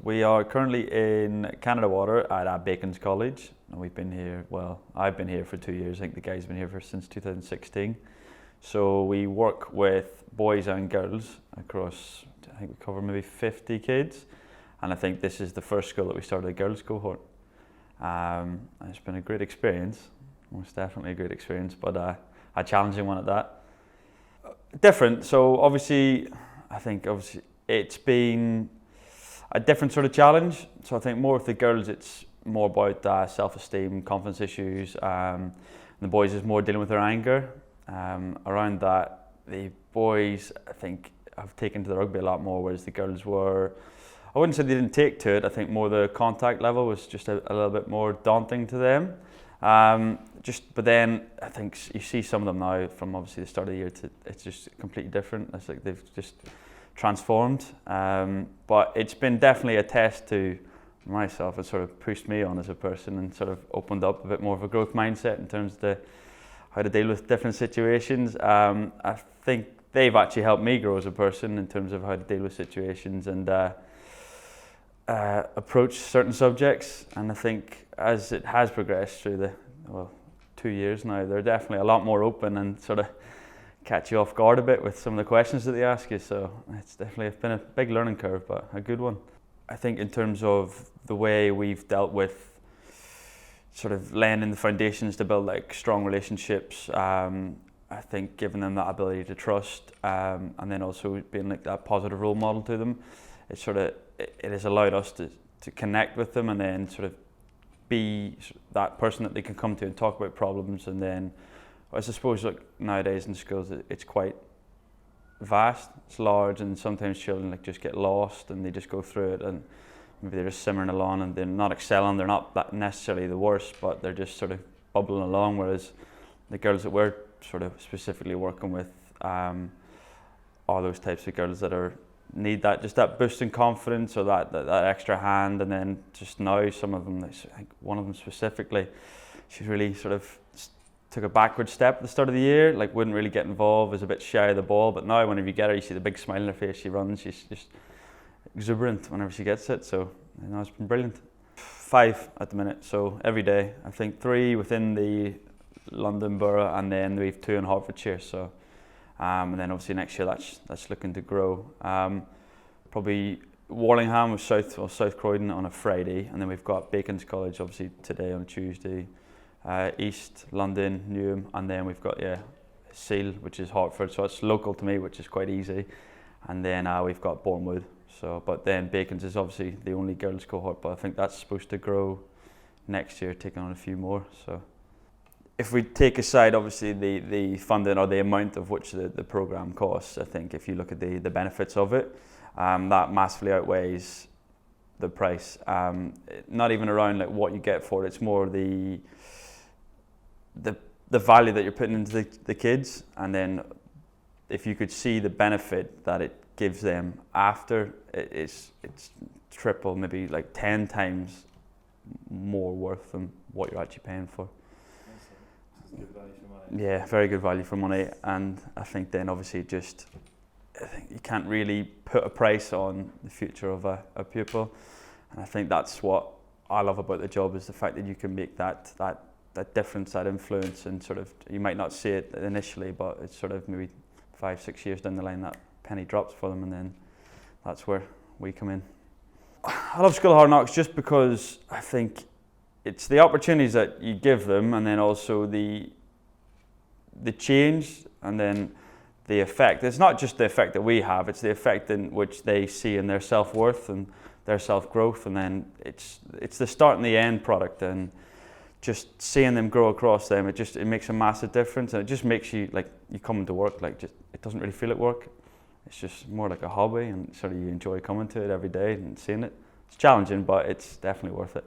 We are currently in Canada Water at Bacon's College, and we've been here, well, I've been here for 2 years. I think the guy's been here since 2016. So we work with boys and girls across, I think we cover maybe 50 kids, and I think this is the first school that we started a girls cohort. And it's been a great experience, most definitely a great experience, but a challenging one at that. Different, so obviously it's been a different sort of challenge. So I think more with the girls, it's more about self-esteem, confidence issues. And the boys is more dealing with their anger. Around that, the boys, I think, have taken to the rugby a lot more, whereas the girls were, I wouldn't say they didn't take to it. I think more the contact level was just a little bit more daunting to them. But then I think you see some of them now from obviously the start of the year it's just completely different. It's like they've just transformed. But it's been definitely a test to myself. It sort of pushed me on as a person and sort of opened up a bit more of a growth mindset in terms of how to deal with different situations. I think they've actually helped me grow as a person in terms of how to deal with situations and approach certain subjects. And I think as it has progressed through the 2 years now, they're definitely a lot more open and sort of catch you off guard a bit with some of the questions that they ask you. So it's definitely been a big learning curve, but a good one. I think in terms of the way we've dealt with sort of laying in the foundations to build like strong relationships, I think giving them that ability to trust, and then also being like that positive role model to them, it has allowed us to connect with them and then sort of be that person that they can come to and talk about problems. And then I suppose like nowadays in schools it's quite vast, it's large, and sometimes children like just get lost and they just go through it and maybe they're just simmering along and they're not excelling, they're not that necessarily the worst, but they're just sort of bubbling along, whereas the girls that we're sort of specifically working with are those types of girls that need that boost in confidence or that extra hand. And then just now some of them, I think one of them specifically, she's really sort of took a backward step at the start of the year, like wouldn't really get involved, was a bit shy of the ball, but now whenever you get her, you see the big smile on her face, she runs, she's just exuberant whenever she gets it. So it's been brilliant. 5 at the minute, so every day. I think 3 within the London borough, and then we have 2 in Hertfordshire. So and then obviously next year that's looking to grow. Probably Warlingham with South Croydon on a Friday, and then we've got Bacon's College obviously today on a Tuesday. East London, Newham, and then we've got Seal, which is Hertford, so it's local to me, which is quite easy. And then we've got Bournemouth. So, but then Bacon's is obviously the only girls cohort, but I think that's supposed to grow next year, taking on a few more. So, if we take aside obviously the funding or the amount of which the program costs, I think if you look at the benefits of it, that massively outweighs the price. Not even around like what you get for it, it's more the value that you're putting into the kids, and then if you could see the benefit that it gives them after, it's triple, maybe like 10 times more worth than what you're actually paying for. Good value for money. Yeah, very good value for money. And I think then obviously I think you can't really put a price on the future of a pupil, and I think that's what I love about the job, is the fact that you can make that difference, that influence, and sort of, you might not see it initially, but it's sort of maybe 5-6 years down the line that penny drops for them, and then that's where we come in. I love School of Hard Knocks just because I think it's the opportunities that you give them, and then also the change, and then the effect. It's not just the effect that we have, it's the effect in which they see in their self-worth and their self-growth, and then it's the start and the end product, and just seeing them grow across them, it makes a massive difference, and it just makes you, like, you come into work, like, it doesn't really feel like work. It's just more like a hobby, and sort of you enjoy coming to it every day and seeing it. It's challenging, but it's definitely worth it.